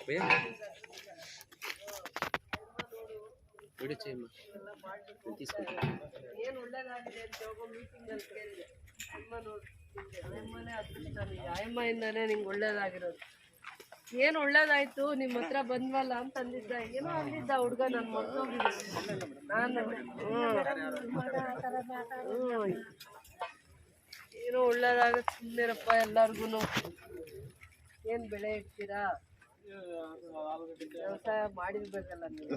ಏನು ಒಳ್ಳೇದಾಗಿದೆ ಅಂತ ಹೋಗೋ ಮೀಟಿಂಗಲ್ಲಿ ಕೇಳಿದೆ. ಅಮ್ಮ ನೋಡ್ತಿದ್ದೆ, ಅಮ್ಮನೇ ಅದೃಷ್ಟ ನಿಂಗೆ, ಅಮ್ಮಯಿಂದಾನೇ ನಿಂಗೆ ಒಳ್ಳೇದಾಗಿರೋದು. ಏನು ಒಳ್ಳೇದಾಯ್ತು ನಿಮ್ಮ ಹತ್ರ ಬಂದ್ವಲ್ಲ ಅಂತ ಅಂದಿದ್ದ, ಏನೋ ಅಂದಿದ್ದ ಹುಡುಗ, ನಾನು ಮರ್ತೋಗಿದ್ದೀನಿ ನಾನು. ಏನೋ ಒಳ್ಳೇದಾಗತ್ತೆ, ಸುಮ್ಮನೆರಪ್ಪ. ಎಲ್ಲರಿಗೂ ಏನು ಬೆಳೆ ಇಡ್ತೀರಾ? ವ್ಯವಸಾಯ ಮಾಡಿರ್ಬೇಕಲ್ಲ ನೀವು.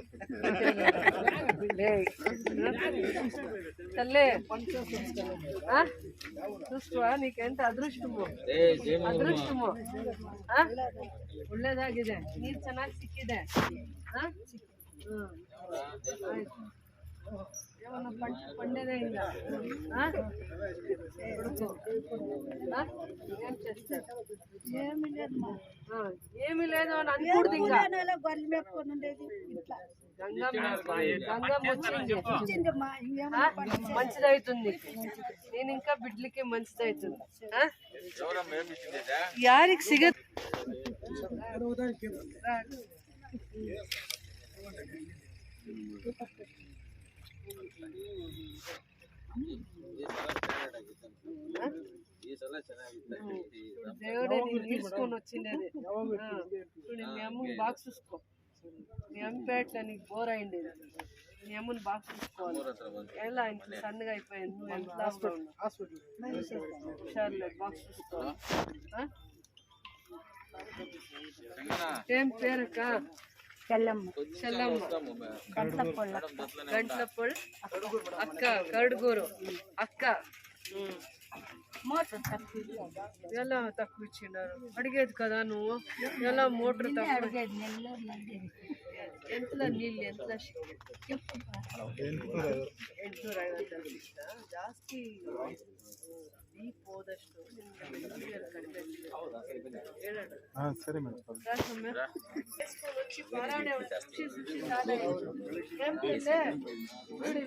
తల్లే చూసుకో, నీకెంత అదృష్టము అదృష్టము. ಒಳ್ಳೇದಾಗಿದೆ, ನೀರು ಚೆನ್ನಾಗಿ ಸಿಕ್ಕಿದೆ. పండేదే ఇంకా ఏం చేస్తారు? ఏమీ లేదు అని అనుకూడదు. ఇంకా మంచిదవుతుంది. నేను ఇంకా బిడ్డలకి మంచిదవుతుంది. యారికి సిగ దేవుడే నేను తీసుకొని వచ్చిండేది. చూడు, మీ అమ్మని బాగా చూసుకో. మీ అమ్మ పేటలో నీకు బోర్ అయిండేది. మీ అమ్మని బాగా చూసుకోవాలి. ఎలా ఇంత సన్నగా అయిపోయింది, నువ్వు ఎంత హుషారులేదు, బాగా చూసుకోవాలి. ఏం పేరక్క? గంట్లపొల్ అక్క, కడుగూరు అక్క. ఎలా తక్కువ ఇచ్చినారు? అడిగేది కదా నువ్వు. ఎలా మోటార్ తక్కువ? ಎಂತಲ ನೀళ్ళు ಎಂತಲ 850 ಜಾಸ್ತಿ ಡೀಪ್ ಹೋದಷ್ಟು ಕಡಿಮೆ ಹೇಳೋಣ. వచ్చి పారాడే చూడు,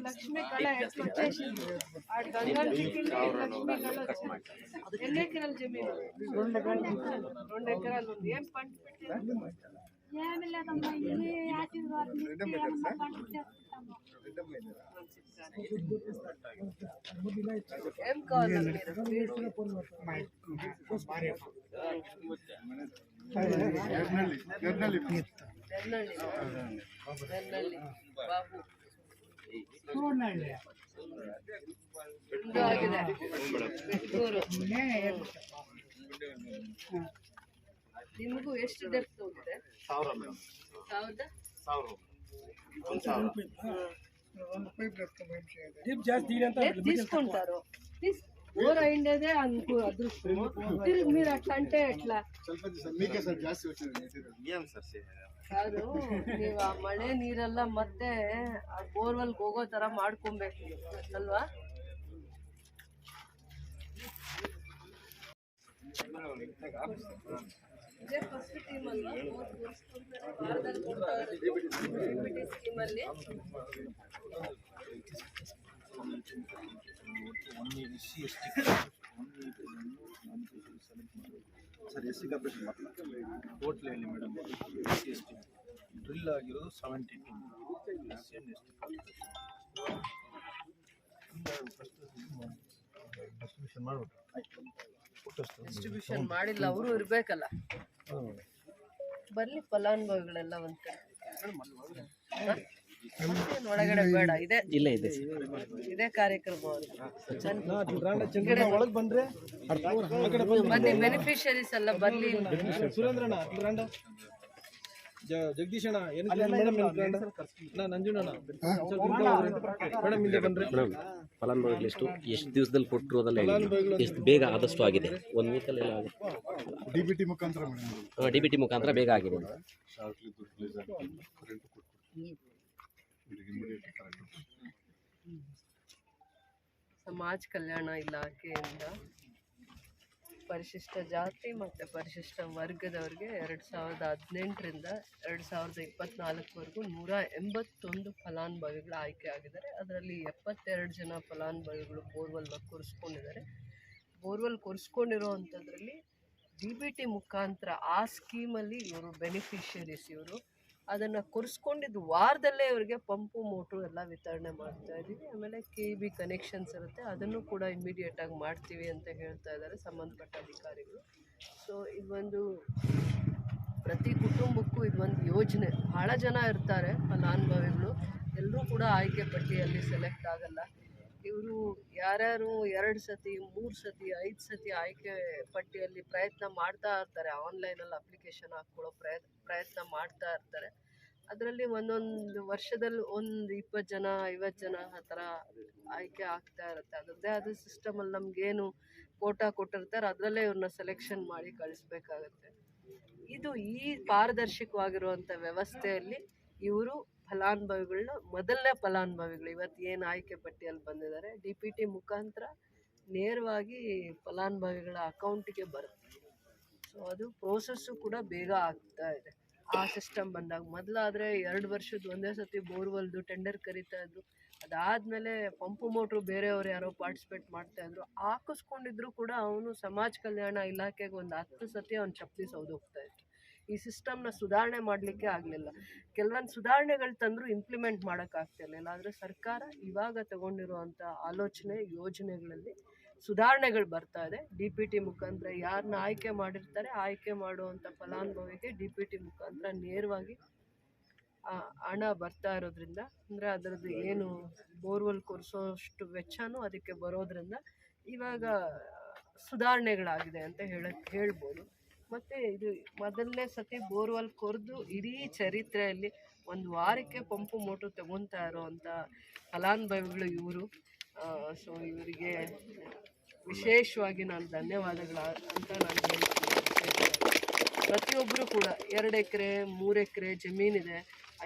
లక్ష్మీ కళ వచ్చేసింది. ఆ గంగానికి లక్ష్మీ కళ వచ్చింది. ఎన్ని ఎకరాలు జమీను? 2 ఎకరాలు ఉంది. ఏం పంట పెట్టారు? ఏమి లేదమ్మా, ఏం కావాలి బాబు? ಆಗಿದೆ ಬೆಟ್ಟೂರು. ನಿಮಗೂ ಎಷ್ಟು ಡೆಪ್ತ್ ಹೋಗಿದೆ? 1000 తీసుకుంటారు. ఊర అయిండేదే అనుకో అదృష్టం. తిరిగి మీరు అట్లా అంటే ఎట్లా? కాదు, ನೀವು ಆ ಮಳೆ ನೀರೆಲ್ಲ ಮತ್ತೆ ಆ ಬೋರ್ವೆಲ್ಗೆ ಹೋಗೋ ತರ ಮಾಡ್ಕೊಬೇಕು ಅಲ್ವಾ? ಇದೇ ಫಸ್ಟ್ ಟೀಮ್ ಅಲ್ವಾ? ಸ್ಕೀಮಲ್ಲಿ ಸರ್ ಎಸ್ ಸಿ ಕಾರ್ಪೊರೇಷನ್ ಮಾತ್ರ ಟೋಟಲ್ ಹೇಳಿ madam. S C S T drill ಆಗಿರೋದು 70 S C and S T distribution ಮಾಡ್ಬಿಟ್ಟು ಡಿಸ್ಟ್ರಿಬ್ಯೂಷನ್ ಮಾಡಿಲ್ಲ, ಅವರು ಇರ್ಬೇಕಲ್ಲ. ಬರ್ಲಿ ಫಲಾನುಭವಿಗಳೆಲ್ಲ ಒಂದ್ ಕಡೆ. ಒಳಗಡೆ ಬೇಡ, ಇದೆ ಇಲ್ಲ, ಇದೇ ಕಾರ್ಯಕ್ರಮ. ಬನ್ನಿ, ಬೆನಿಫಿಷರೀಸ್ ಎಲ್ಲ ಬರ್ಲಿ. ಸುರೇಂದ್ರಣ್ಣ, ಜಗದೀಶಣ್ಣ, ನಂಜುನಣ್ಣ, ಫಲಾನುಭವಿಗಳ ಲಿಸ್ಟು ಎಷ್ಟು ದಿವಸದಲ್ಲಿ ಕೊಟ್ಟಿರೋದಲ್ಲ, ಎಷ್ಟು ಬೇಗ ಆದಷ್ಟು ಆಗಿದೆ. 1 ವೀಕಲ್ಲಿ ಎಲ್ಲ ಆಗಿದೆ. ಡಿ ಬಿ ಟಿ ಮುಖಾಂತರ ಬೇಗ ಆಗಿದೆ. ಸಮಾಜ ಕಲ್ಯಾಣ ಇಲಾಖೆಯಿಂದ ಪರಿಶಿಷ್ಟ ಜಾತಿ ಮತ್ತು ಪರಿಶಿಷ್ಟ ವರ್ಗದವರಿಗೆ 2018ರಿಂದ 2024ವರೆಗೂ 181 ಫಲಾನುಭವಿಗಳು ಆಯ್ಕೆ ಆಗಿದ್ದಾರೆ. ಅದರಲ್ಲಿ 72 ಜನ ಫಲಾನುಭವಿಗಳು ಬೋರ್ವೆಲ್ನ ಕೊರೆಸ್ಕೊಂಡಿದ್ದಾರೆ. ಬೋರ್ವೆಲ್ ಕೊರೆಸ್ಕೊಂಡಿರೋ ಅಂಥದ್ರಲ್ಲಿ DBT ಮುಖಾಂತರ ಆ ಸ್ಕೀಮಲ್ಲಿ ಇವರು ಬೆನಿಫಿಷರೀಸ್. ಇವರು ಅದನ್ನು ಕೊರಿಸ್ಕೊಂಡಿದ್ದು ವಾರದಲ್ಲೇ ಇವರಿಗೆ ಪಂಪು ಮೋಟ್ರು ಎಲ್ಲ ವಿತರಣೆ ಮಾಡ್ತಾ ಇದ್ದೀವಿ. ಆಮೇಲೆ KEB ಕನೆಕ್ಷನ್ಸ್ ಇರುತ್ತೆ, ಅದನ್ನು ಕೂಡ ಇಮ್ಮಿಡಿಯೇಟಾಗಿ ಮಾಡ್ತೀವಿ ಅಂತ ಹೇಳ್ತಾ ಇದ್ದಾರೆ ಸಂಬಂಧಪಟ್ಟ ಅಧಿಕಾರಿಗಳು. ಸೊ ಇದೊಂದು ಪ್ರತಿ ಕುಟುಂಬಕ್ಕೂ ಇದೊಂದು ಯೋಜನೆ. ಭಾಳ ಜನ ಇರ್ತಾರೆ ಫಲಾನುಭವಿಗಳು, ಎಲ್ಲರೂ ಕೂಡ ಆಯ್ಕೆ ಪಟ್ಟಿಯಲ್ಲಿ ಸೆಲೆಕ್ಟ್ ಆಗಲ್ಲ. ಇವರು ಯಾರ್ಯಾರು 2 ಸತಿ 3 ಸತಿ 5 ಸತಿ ಆಯ್ಕೆ ಪಟ್ಟಿಯಲ್ಲಿ ಪ್ರಯತ್ನ ಮಾಡ್ತಾ ಇರ್ತಾರೆ, ಆನ್ಲೈನಲ್ಲಿ ಅಪ್ಲಿಕೇಶನ್ ಹಾಕ್ಕೊಳ್ಳೋ ಪ್ರಯತ್ನ ಮಾಡ್ತಾ ಇರ್ತಾರೆ. ಅದರಲ್ಲಿ ಒಂದೊಂದು ವರ್ಷದಲ್ಲಿ ಒಂದು 20 ಜನ 50 ಜನ ಆ ಥರ ಆಯ್ಕೆ ಆಗ್ತಾ ಇರುತ್ತೆ. ಅದರದ್ದೇ ಆದ ಸಿಸ್ಟಮಲ್ಲಿ ನಮಗೇನು ಕೋಟಾ ಕೊಟ್ಟಿರ್ತಾರೆ ಅದರಲ್ಲೇ ಇವ್ರನ್ನ ಸೆಲೆಕ್ಷನ್ ಮಾಡಿ ಕಳಿಸ್ಬೇಕಾಗತ್ತೆ. ಇದು ಈ ಪಾರದರ್ಶಕವಾಗಿರುವಂಥ ವ್ಯವಸ್ಥೆಯಲ್ಲಿ ಇವರು ಫಲಾನುಭವಿಗಳನ್ನ ಮೊದಲನೇ ಫಲಾನುಭವಿಗಳು ಇವತ್ತು ಏನು ಆಯ್ಕೆ ಪಟ್ಟಿಯಲ್ಲಿ ಬಂದಿದ್ದಾರೆ DPT ಮುಖಾಂತರ ನೇರವಾಗಿ ಫಲಾನುಭವಿಗಳ ಅಕೌಂಟಿಗೆ ಬರುತ್ತೆ. ಸೊ ಅದು ಪ್ರೋಸೆಸ್ಸು ಕೂಡ ಬೇಗ ಆಗ್ತಾ ಇದೆ ಆ ಸಿಸ್ಟಮ್ ಬಂದಾಗ. ಮೊದಲಾದರೆ 2 ವರ್ಷದ ಒಂದೇ ಸತಿ ಬೋರ್ವೆಲ್ದು ಟೆಂಡರ್ ಕರೀತಾ ಇದ್ರು. ಅದಾದಮೇಲೆ ಪಂಪು ಮೋಟ್ರು ಬೇರೆಯವ್ರು ಯಾರೋ ಪಾರ್ಟಿಸಿಪೇಟ್ ಮಾಡ್ತಾಯಿದ್ರು. ಹಾಕಿಸ್ಕೊಂಡಿದ್ರು ಕೂಡ ಅವನು ಸಮಾಜ ಕಲ್ಯಾಣ ಇಲಾಖೆಗೆ ಒಂದು 10 ಸತಿ ಅವ್ನು ಚಪ್ಪಲಿ ಸೌದೋಗ್ತಾ ಇತ್ತು. ಈ ಸಿಸ್ಟಮ್ನ ಸುಧಾರಣೆ ಮಾಡಲಿಕ್ಕೆ ಆಗಲಿಲ್ಲ. ಕೆಲವೊಂದು ಸುಧಾರಣೆಗಳು ತಂದರೂ ಇಂಪ್ಲಿಮೆಂಟ್ ಮಾಡೋಕ್ಕಾಗ್ತಿರ್ಲಿಲ್ಲ. ಆದರೆ ಸರ್ಕಾರ ಇವಾಗ ತಗೊಂಡಿರುವಂಥ ಆಲೋಚನೆ ಯೋಜನೆಗಳಲ್ಲಿ ಸುಧಾರಣೆಗಳು ಬರ್ತಾ ಇದೆ. DPT ಮುಖಾಂತರ ಯಾರನ್ನ ಆಯ್ಕೆ ಮಾಡಿರ್ತಾರೆ ಆಯ್ಕೆ ಮಾಡುವಂಥ ಫಲಾನುಭವಿಗೆ DPT ಮುಖಾಂತರ ನೇರವಾಗಿ ಹಣ ಬರ್ತಾ ಇರೋದ್ರಿಂದ, ಅಂದರೆ ಅದರದ್ದು ಏನು ಬೋರ್ವೆಲ್ ಕೊರೆಸೋಷ್ಟು ವೆಚ್ಚನೂ ಅದಕ್ಕೆ ಬರೋದ್ರಿಂದ ಇವಾಗ ಸುಧಾರಣೆಗಳಾಗಿದೆ ಅಂತ ಹೇಳ್ಬೋದು. ಮತ್ತು ಇದು ಮೊದಲನೇ ಸತಿ ಬೋರ್ವೆಲ್ ಕೊರೆದು ಇಡೀ ಚರಿತ್ರೆಯಲ್ಲಿ 1 ವಾರಕ್ಕೆ ಪಂಪು ಮೋಟ್ರು ತಗೊತಾ ಇರೋವಂಥ ಫಲಾನುಭವಿಗಳು ಇವರು. ಸೊ ಇವರಿಗೆ ವಿಶೇಷವಾಗಿ ನಾನು ಧನ್ಯವಾದಗಳು ಅಂತ ನಾನು ಹೇಳ್ತೀನಿ. ಪ್ರತಿಯೊಬ್ಬರು ಕೂಡ 2 ಎಕರೆ 3 ಎಕರೆ ಜಮೀನಿದೆ,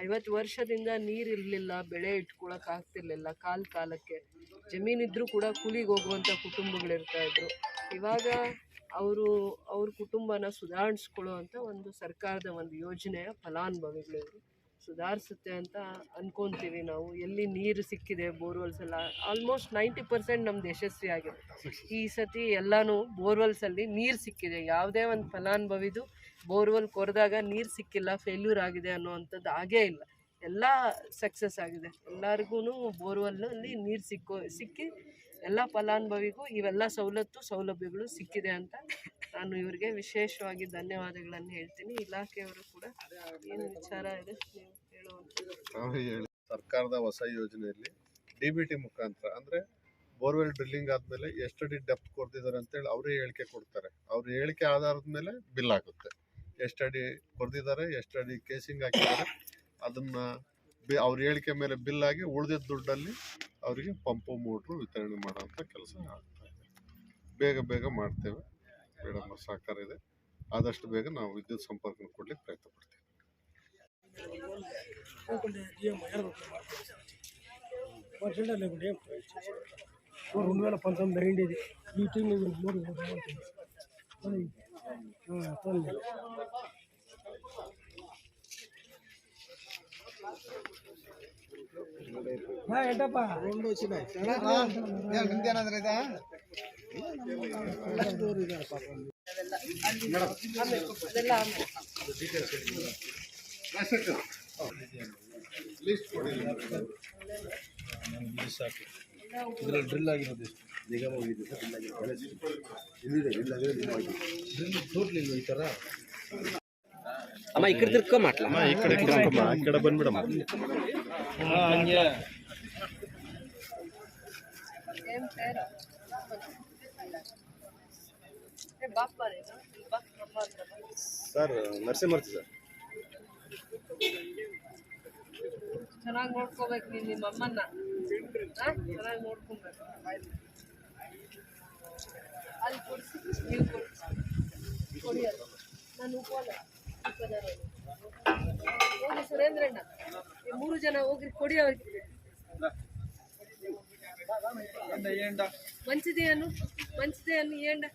50 ವರ್ಷದಿಂದ ನೀರಿರಲಿಲ್ಲ, ಬೆಳೆ ಇಟ್ಕೊಳಕ್ಕಾಗ್ತಿರ್ಲಿಲ್ಲ, ಕಾಲಕ್ಕೆ ಜಮೀನಿದ್ರೂ ಕೂಡ ಕೂಲಿಗೆ ಹೋಗುವಂಥ ಕುಟುಂಬಗಳಿರ್ತಾಯಿದ್ರು. ಇವಾಗ ಅವ್ರ ಕುಟುಂಬನ ಸುಧಾರಿಸ್ಕೊಳ್ಳುವಂಥ ಒಂದು ಸರ್ಕಾರದ ಒಂದು ಯೋಜನೆಯ ಫಲಾನುಭವಿಗಳಿವರು. ಸುಧಾರಿಸುತ್ತೆ ಅಂತ ಅಂದ್ಕೊತೀವಿ ನಾವು. ಎಲ್ಲಿ ನೀರು ಸಿಕ್ಕಿದೆ ಬೋರ್ವೆಲ್ಸ್ ಎಲ್ಲ ಆಲ್ಮೋಸ್ಟ್ 90% ನಮ್ದು ಯಶಸ್ವಿ ಆಗಿದೆ. ಈ ಸತಿ ಎಲ್ಲನೂ ಬೋರ್ವೆಲ್ಸಲ್ಲಿ ನೀರು ಸಿಕ್ಕಿದೆ. ಯಾವುದೇ ಒಂದು ಫಲಾನುಭವಿದು ಬೋರ್ವೆಲ್ ಕೊರೆದಾಗ ನೀರು ಸಿಕ್ಕಿಲ್ಲ, ಫೇಲ್ಯೂರ್ ಆಗಿದೆ ಅನ್ನೋವಂಥದ್ದು ಆಗೇ ಇಲ್ಲ. ಎಲ್ಲ ಸಕ್ಸಸ್ ಆಗಿದೆ. ಎಲ್ಲರಿಗೂ ಬೋರ್ವೆಲ್ನಲ್ಲಿ ನೀರು ಸಿಕ್ಕಿ ಎಲ್ಲ ಫಲಾನುಭವಿಗೂ ಇವೆಲ್ಲ ಸೌಲಭ್ಯಗಳು ಸಿಕ್ಕಿದೆ ಅಂತ ನಾನು ಇವರಿಗೆ ವಿಶೇಷವಾಗಿ ಧನ್ಯವಾದಗಳನ್ನು ಹೇಳ್ತೀನಿ. ಇಲಾಖೆಯವರು ಕೂಡ ಏನು ವಿಚಾರ ಇದೆ ನೀವು ಹೇಳುವಂಥದ್ದು. ಸರ್ಕಾರದ ಹೊಸ ಯೋಜನೆಯಲ್ಲಿ DBT ಮುಖಾಂತರ ಅಂದರೆ ಬೋರ್ವೆಲ್ ಡ್ರಿಲ್ಲಿಂಗ್ ಆದಮೇಲೆ ಎಷ್ಟಡಿ ಡೆಪ್ತ್ ಕೊಡ್ತಿದ್ದಾರೆ ಅಂತೇಳಿ ಅವರೇ ಹೇಳಿಕೆ ಕೊಡ್ತಾರೆ. ಅವ್ರ ಹೇಳಿಕೆ ಆಧಾರದ ಮೇಲೆ ಬಿಲ್ ಆಗುತ್ತೆ. ಎಷ್ಟಡಿ ಕೊಡ್ತಿದ್ದಾರೆ, ಎಷ್ಟಡಿ ಕೇಸಿಂಗ್ ಹಾಕಿದ್ದಾರೆ, ಅದನ್ನು ಅವ್ರ ಹೇಳಿಕೆ ಮೇಲೆ ಬಿಲ್ ಆಗಿ ಉಳಿದಿದ್ದ ದುಡ್ಡಲ್ಲಿ ಅವರಿಗೆ ಪಂಪು ಮೋಟ್ರು ವಿತರಣೆ ಮಾಡೋಂಥ ಕೆಲಸ ಆಗ್ತಾ ಇದೆ. ಬೇಗ ಮಾಡ್ತೇವೆ ಮೇಡಮ್, ಸಹಕಾರ ಇದೆ. ಆದಷ್ಟು ಬೇಗ ನಾವು ವಿದ್ಯುತ್ ಸಂಪರ್ಕ ಕೊಡ್ಲಿಕ್ಕೆ ಪ್ರಯತ್ನ ಪಡ್ತೀವಿ. ಇದರಲ್ಲಿ ಡ್ರಿಲ್ ಆಗಿರೋದು ಟೋಟ್ಲಿ ಈ ಥರ ಅಮ್ಮ ಈ ಕಡೆ ತಿರ್ಕೊ ಮಾಡ್ಲಾ, ಈ ಕಡೆ ಬಂದ್ಬಿಡಮ್ಮ. ಹಂಗೆ ಸರ್ ನರಸಿಂಹಮೂರ್ತಿ ಸರ್. ಚೆನ್ನಾಗಿ ನೋಡ್ಕೋಬೇಕು ನೀನು ನಿಮ್ಮ ಅಮ್ಮನ್ನ, ಚೆನ್ನಾಗಿ ನೋಡ್ಕೊಬೇಕು. ಅಲ್ಲಿ ಕೊಡಿಸಿ ನೀವು ಕೊಡಿಸಿ ಕೊಡಿಯಲ್ಲ, ನಾನು ಉಪೋಲ್ಲ ಹೋಗಿ ಸುರೇಂದ್ರಣ್ಣ 3 ಜನ ಹೋಗಿ ಕೊಡಿ ಅವ್ರಿಗೆ. ಮಂಚಿದೆಯನ್ನು ಏಂಡ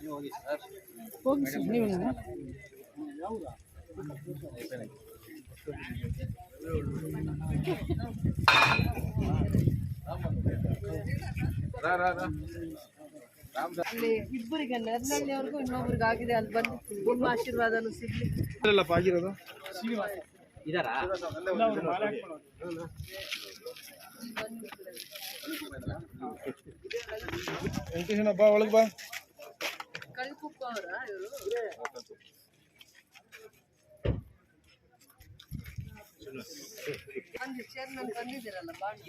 ಹೋಗಿ ಅಲ್ಲಿ ಇಬ್ಬರಿಗೆ ನೆರನಹಳ್ಳಿಯವ್ರಿಗೂ ಇನ್ನೊಬ್ರಿಗೆ ಆಗಿದೆ. ಅಲ್ಲಿ ಬಂದು ನಿಮ್ಮ ಆಶೀರ್ವಾದನೂ ಸಿಗ್ಲಿ. ಆಗಿರೋದು ಇದಾರಾ? ವೆಂಕಟೇಶನ ಬಾ, ಒಳಗೆ ಬಾ. ಕಳ್ಕುಪ್ಪ ಅವರ ಇವರು ಬಂದು ಚೇರ್ಮನ್ ಬಂದಿದ್ದೀರಲ್ಲ ಬಾಂಡ್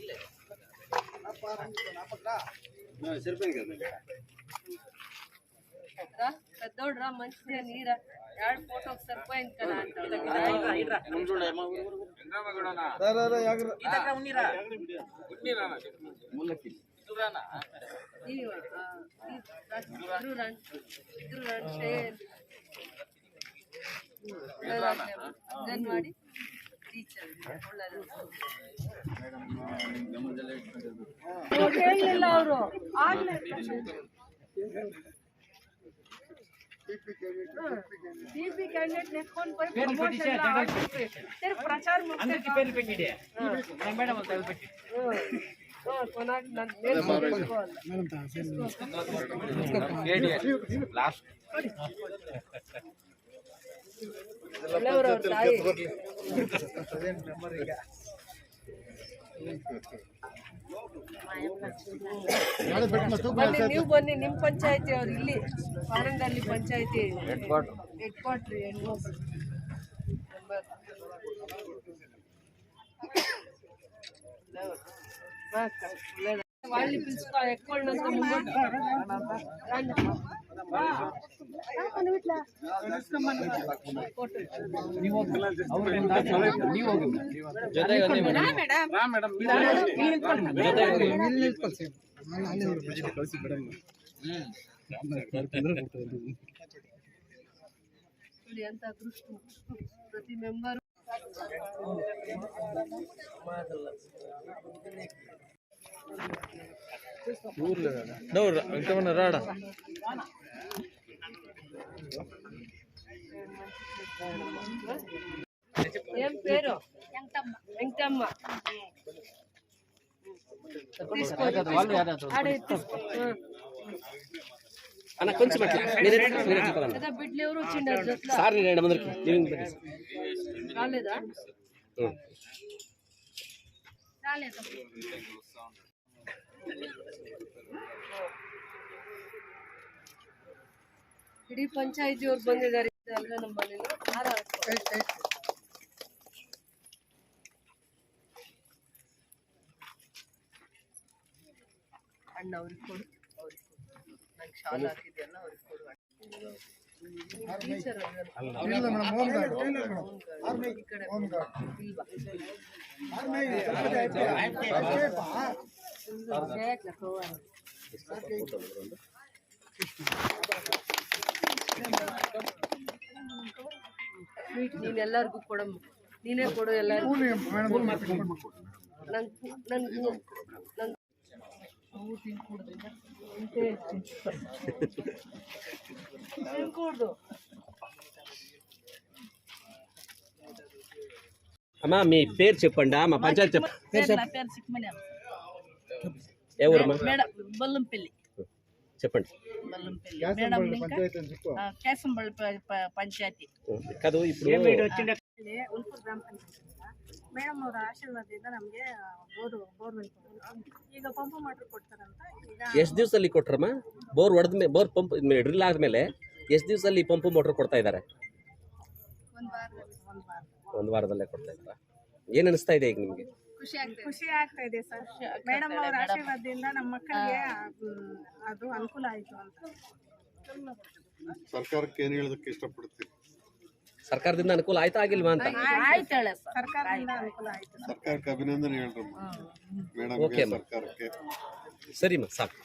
ಕದ್ದೋಡ್ರ ಮನುಷ್ಯ ನೀರ 2 ಫೋಟೋಗೆ ಸರ್ಪೈನ್ ಕಲ ಅಂತ ಮಾಡಿ ಹೇಳಿಲ್ಲ ಅವರು डीपी कैंडिडेट नेक्कोन पर प्रमोशन तेरे प्रचार मुक्ति मैडम कोनाक मैडम लास्ट ನೀವು ಬನ್ನಿ. ನಿಮ್ಮ ಪಂಚಾಯತಿ ಅವ್ರು ಇಲ್ಲಿ ಪಾರಂಗಲ್ಲಿ ಪಂಚಾಯತಿ ಹೆಡ್ ಕ್ವಾರ್ಟರ್ వాళ్ళని పిలుచుకో ఎక్కోళ్ళంతా ఎంత అదృష్టం ప్రతి మెంబరు రాడా ఏం పేరు? వెంకటమ్మ. అన్న కొంచెం కదా బిడ్డలు ఎవరు వచ్చిండారు జట్లా? సార్ నేను ముందరికి రాలేదా? ಇಡೀ ಪಂಚಾಯತಿ ಅವ್ರು ಬಂದಿದ್ದಾರೆ ಅಲ್ವೇ ನಮ್ಮ ಮನೇಲಿ. ಅಣ್ಣ ಅವ್ರಿಗೆ ಕೊಡು, ನಂಗೆ ಶಾಲೆ ಹಾಕಿದ್ಯಲ್ಲ ಅವ್ರಿಗೆ ಕೊಡು. ಟೀಚರ್ ಈ ಕಡೆ ನೀನೆಲ್ಲರಿಗೂ ಕೊಡಮ್ಮ, ನೀನೇ ಕೊಡು ಎಲ್ಲರಿಗೂ. తినకూడదు. అమ్మా మీ పేరు చెప్పండి. మా పంచాయతీ ఎవరమ్మా? బొల్లంపల్లి చెప్పండి. కేసంబళ్ళి పంచాయతీ కాదు. ఇప్పుడు ಮೇಡಮ್ ಅವರ ಆಶೀರ್ವಾದದಿಂದ ನಮಗೆ ಬೋರ್ವೆಲ್ ಈಗ ಪಂಪ್ ಮೋಟರ್ ಕೊಡ್ತಾರಂತ. ಎಷ್ಟು ದಿವಸದಲ್ಲಿ ಕೊಟ್ರಮ್ಮ? ಬೋರ್ ಹೊಡೆದ ಬೋರ್ ಪಂಪ್ ಡ್ರಿಲ್ ಆದ್ಮೇಲೆ ಎಷ್ಟು ದಿವಸದಲ್ಲಿ ಪಂಪ್ ಮೋಟರ್ ಕೊಡ್ತಾ ಇದ್ದಾರೆ? ಒಂದು ವಾರದಲ್ಲೇ ಕೊಡ್ತಾ ಇದ್ದಾರಾ? ಏನ್ ಅನಿಸ್ತಾ ಇದೆ ಈಗ ನಿಮ್ಗೆ? ಖುಷಿ ಆಗ್ತಾ ಇದೆ ಸರ್. ಮೇಡಮ್ ಅವರ ಆಶೀರ್ವಾದದಿಂದ ನಮ್ಮ ಮಕ್ಕಳಿಗೆ ಅದು ಅನುಕೂಲ ಆಯ್ತು ಅಂತ. ಸರ್ಕಾರಕ್ಕೆ ಏನು ಹೇಳೋದಕ್ಕೆ ಇಷ್ಟಪಡ್ತೀವಿ? ಸರ್ಕಾರದಿಂದ ಅನುಕೂಲ ಆಯ್ತಾ ಆಗಿಲ್ವಾ ಅಂತ? ಸರ್ಕಾರದಿಂದ ಅನುಕೂಲ ಆಯ್ತು. ಸರ್ಕಾರಕ್ಕೆ ಅಭಿನಂದನೆ ಹೇಳ್ರಮ್ಮ ಮೇಡಮ್, ಸರ್ಕಾರಕ್ಕೆ. ಸರಿಮ್ಮ ಸಾಕು.